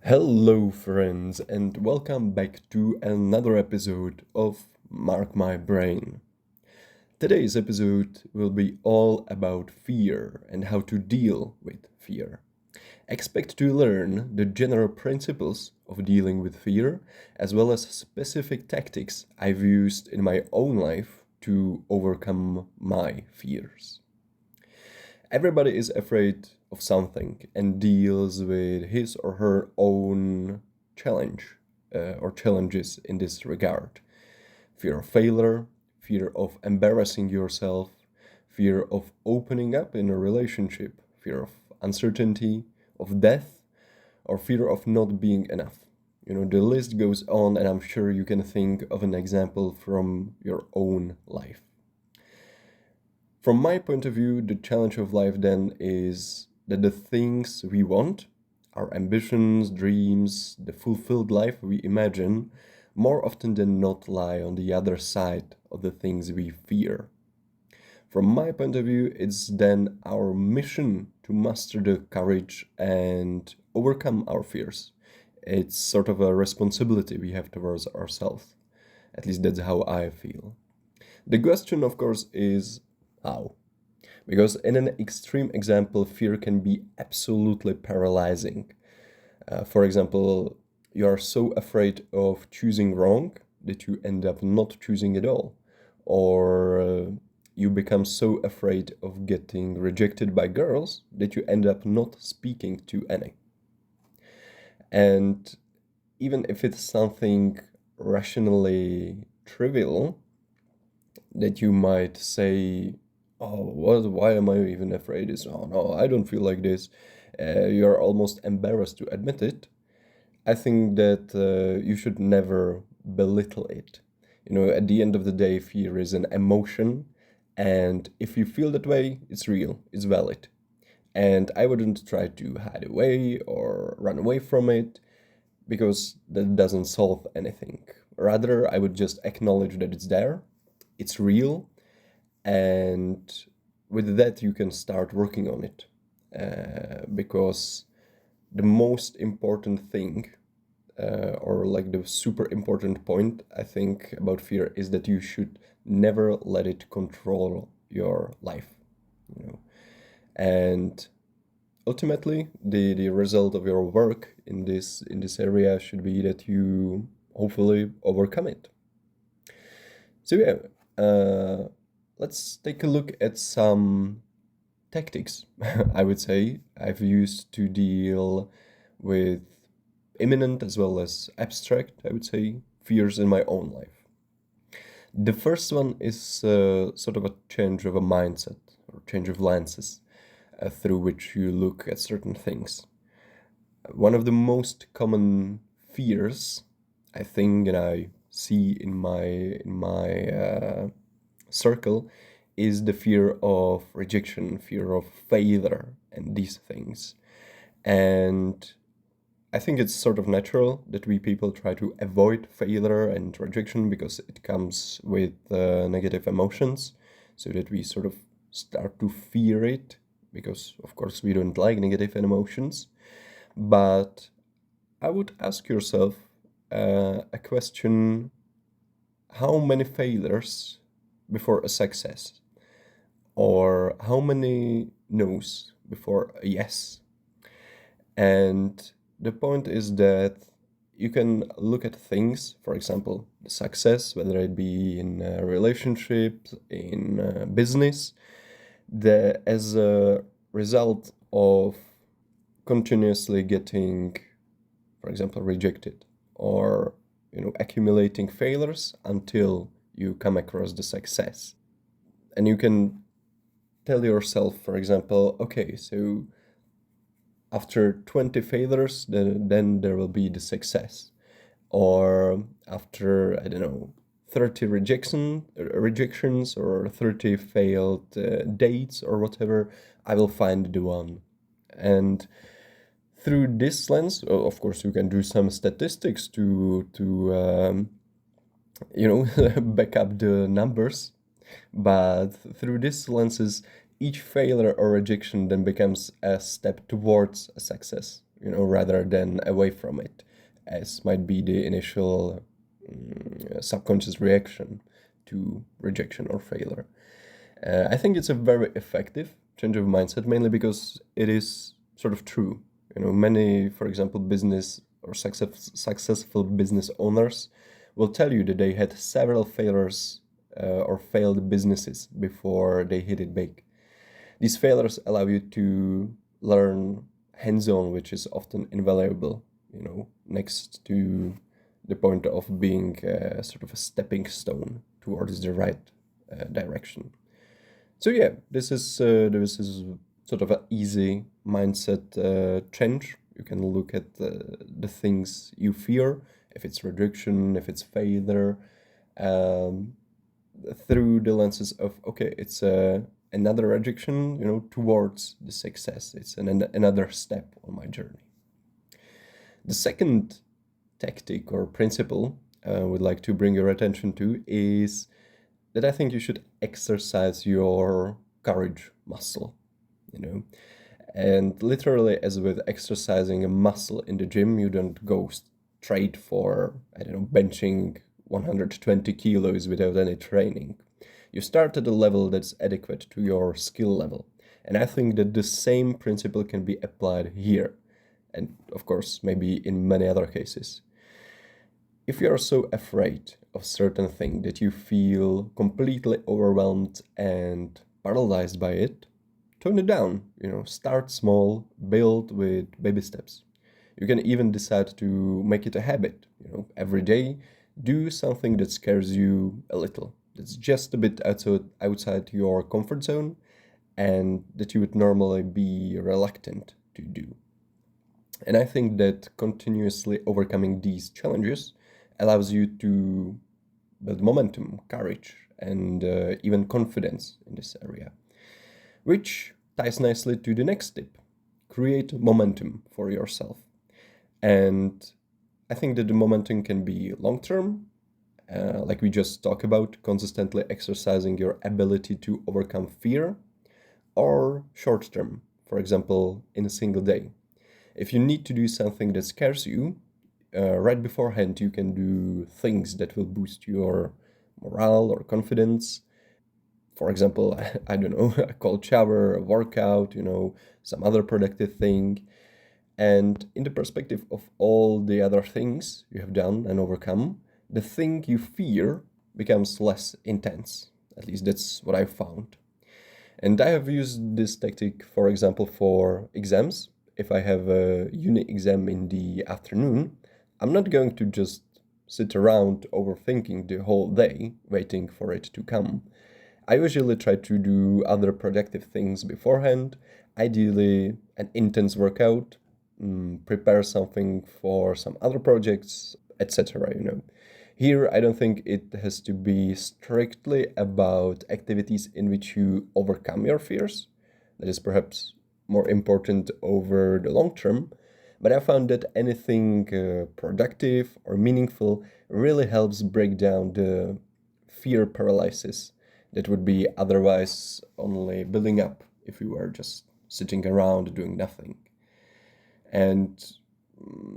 Hello, friends, and welcome back to another episode of Mark My Brain. Today's episode will be all about fear and how to deal with fear. Expect to learn the general principles of dealing with fear, as well as specific tactics I've used in my own life to overcome my fears. Everybody is afraid of something and deals with his or her own challenge or challenges in this regard. Fear of failure, fear of embarrassing yourself, fear of opening up in a relationship, fear of uncertainty, of death, or fear of not being enough. The list goes on, and I'm sure you can think of an example from your own life. From my point of view, the challenge of life then is that the things we want, our ambitions, dreams, the fulfilled life we imagine, more often than not lie on the other side of the things we fear. From my point of view, it's then our mission to muster the courage and overcome our fears. It's sort of a responsibility we have towards ourselves. At least that's how I feel. The question, of course, is how? Because in an extreme example, fear can be absolutely paralyzing. For example, you are so afraid of choosing wrong that you end up not choosing at all. Or you become so afraid of getting rejected by girls that you end up not speaking to any. And even if it's something rationally trivial, that you might say, oh, why am I even afraid? Oh no, I don't feel like this. You're almost embarrassed to admit it. I think that you should never belittle it. At the end of the day, fear is an emotion, and if you feel that way, it's real, it's valid. And I wouldn't try to hide away or run away from it because that doesn't solve anything. Rather, I would just acknowledge that it's there, it's real, and with that you can start working on it. Because the most important thing, or like the super important point I think about fear, is that you should never let it control your life. you know and ultimately the result of your work in this area should be that you hopefully overcome it. So yeah, let's take a look at some tactics I would say I've used to deal with imminent as well as abstract, I would say, fears in my own life. The first one is sort of a change of a mindset or change of lenses through which you look at certain things. One of the most common fears I think and I see in my circle is the fear of rejection, fear of failure, and these things. And I think it's sort of natural that we people try to avoid failure and rejection because it comes with negative emotions, so that we sort of start to fear it because, of course, we don't like negative emotions. But I would ask yourself a question: how many failures before a success? Or how many no's before a yes? And the point is that you can look at things, for example, the success, whether it be in a relationship, in business, as a result of continuously getting, for example, rejected, or accumulating failures until you come across the success. And you can tell yourself, for example, okay, so after 20 failures, then there will be the success. Or after, I don't know, 30 rejections or 30 failed dates or whatever, I will find the one. And through this lens, of course, you can do some statistics to back up the numbers. But through these lenses, each failure or rejection then becomes a step towards a success. rather than away from it, as might be the initial subconscious reaction to rejection or failure. I think it's a very effective change of mindset, mainly because it is sort of true. Many, for example, business or successful business owners will tell you that they had several failures or failed businesses before they hit it big. These failures allow you to learn hands-on, which is often invaluable, next to the point of being sort of a stepping stone towards the right direction. So yeah, this is sort of an easy mindset change. You can look at the things you fear, if it's rejection, if it's failure, um, through the lenses of, okay, it's another rejection, towards the success. It's another step on my journey. The second tactic or principle I would like to bring your attention to is that I think you should exercise your courage muscle, And literally, as with exercising a muscle in the gym, you don't go straight for, I don't know, benching 120 kilos without any training. You start at a level that's adequate to your skill level. And I think that the same principle can be applied here. And of course, maybe in many other cases. If you are so afraid of certain thing that you feel completely overwhelmed and paralyzed by it, tone it down. Start small, build with baby steps. You can even decide to make it a habit. Every day, do something that scares you a little. That's just a bit outside your comfort zone, and that you would normally be reluctant to do. And I think that continuously overcoming these challenges allows you to build momentum, courage, and even confidence in this area, which ties nicely to the next tip: create momentum for yourself. And I think that the momentum can be long term, like we just talked about, consistently exercising your ability to overcome fear, or short term, for example, in a single day. If you need to do something that scares you, right beforehand, you can do things that will boost your morale or confidence. For example, I don't know, a cold shower, a workout, some other productive thing. And in the perspective of all the other things you have done and overcome, the thing you fear becomes less intense. At least that's what I've found. And I have used this tactic, for example, for exams. If I have a uni exam in the afternoon, I'm not going to just sit around overthinking the whole day, waiting for it to come. I usually try to do other productive things beforehand, ideally an intense workout, prepare something for some other projects, etc. Here, I don't think it has to be strictly about activities in which you overcome your fears. That is perhaps more important over the long term. But I found that anything productive or meaningful really helps break down the fear paralysis that would be otherwise only building up if you were just sitting around doing nothing. And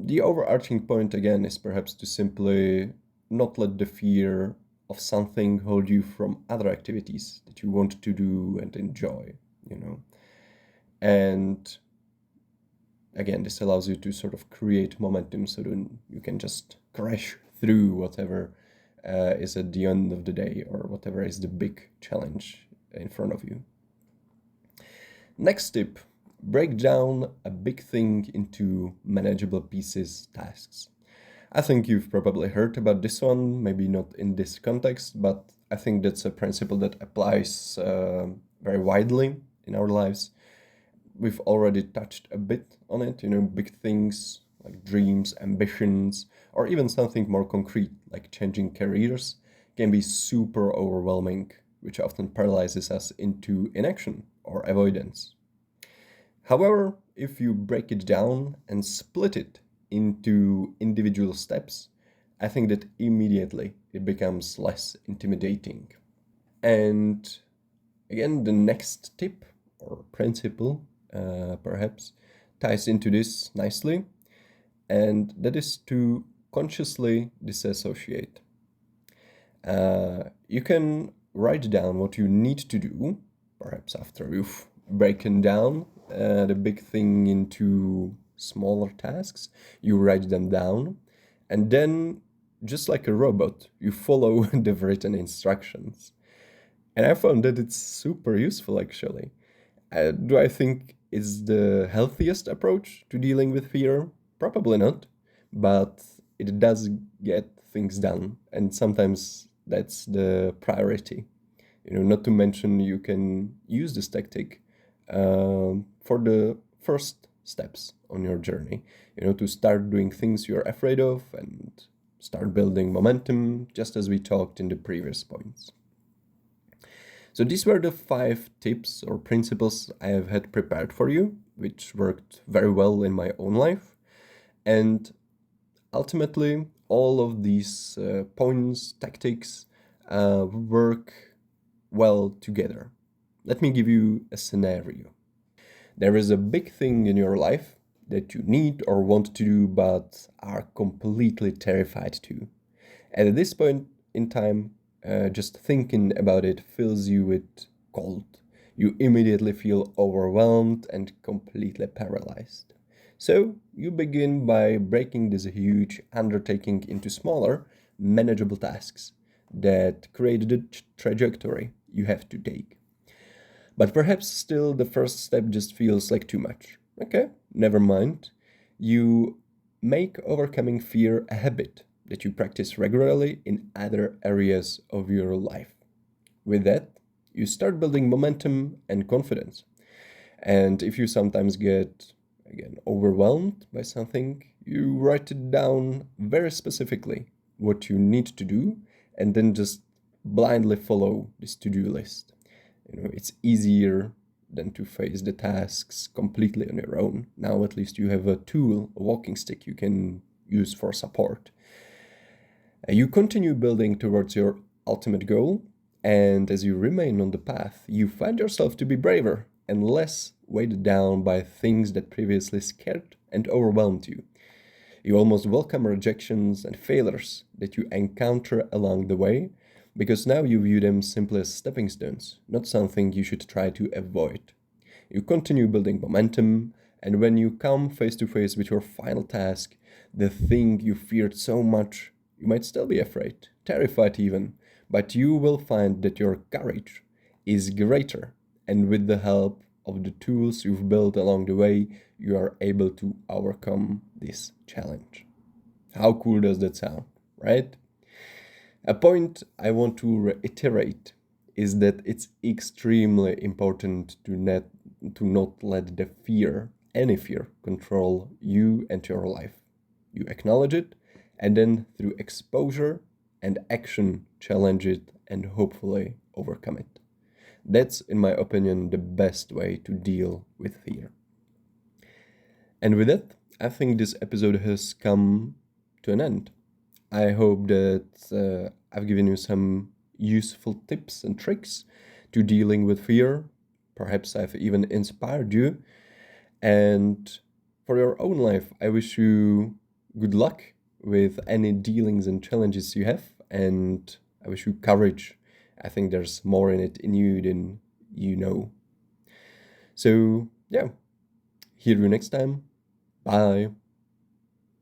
the overarching point again is perhaps to simply not let the fear of something hold you from other activities that you want to do and enjoy. And again, this allows you to sort of create momentum so then you can just crash through whatever is at the end of the day or whatever is the big challenge in front of you. Next tip: break down a big thing into manageable pieces, tasks. I think you've probably heard about this one, maybe not in this context, but I think that's a principle that applies very widely in our lives. We've already touched a bit on it, big things like dreams, ambitions, or even something more concrete like changing careers can be super overwhelming, which often paralyzes us into inaction or avoidance. However, if you break it down and split it into individual steps, I think that immediately it becomes less intimidating. And again, the next tip or principle perhaps ties into this nicely, and that is to consciously disassociate. You can write down what you need to do, perhaps after you've broken down the big thing into smaller tasks. You write them down, and then, just like a robot, you follow the written instructions. And I found that it's super useful actually. Do I think it's the healthiest approach to dealing with fear? Probably not, but it does get things done, and sometimes that's the priority. Not to mention you can use this tactic for the first steps on your journey. To start doing things you're afraid of and start building momentum, just as we talked in the previous points. So these were the 5 tips or principles I have had prepared for you, which worked very well in my own life. And ultimately, all of these points, tactics, work well together. Let me give you a scenario. There is a big thing in your life that you need or want to do but are completely terrified to. And at this point in time, just thinking about it fills you with cold. You immediately feel overwhelmed and completely paralyzed. So you begin by breaking this huge undertaking into smaller, manageable tasks that create the trajectory you have to take. But perhaps still the first step just feels like too much. Okay, never mind. You make overcoming fear a habit that you practice regularly in other areas of your life. With that, you start building momentum and confidence. And if you sometimes get, again, overwhelmed by something, you write it down very specifically what you need to do and then just blindly follow this to-do list. It's easier than to face the tasks completely on your own. Now at least you have a tool, a walking stick you can use for support. You continue building towards your ultimate goal, and as you remain on the path, you find yourself to be braver and less weighed down by things that previously scared and overwhelmed you. You almost welcome rejections and failures that you encounter along the way, because now you view them simply as stepping stones, not something you should try to avoid. You continue building momentum, and when you come face to face with your final task, the thing you feared so much, you might still be afraid, terrified even, but you will find that your courage is greater, and with the help of the tools you've built along the way, you are able to overcome this challenge. How cool does that sound, right? A point I want to reiterate is that it's extremely important to not let the fear, any fear, control you and your life. You acknowledge it, and then through exposure and action, challenge it and hopefully overcome it. That's, in my opinion, the best way to deal with fear. And with that, I think this episode has come to an end. I hope that I've given you some useful tips and tricks to dealing with fear. Perhaps I've even inspired you. And for your own life, I wish you good luck with any dealings and challenges you have. And I wish you courage. I think there's more in it in you than you know. So, yeah, hear you next time. Bye.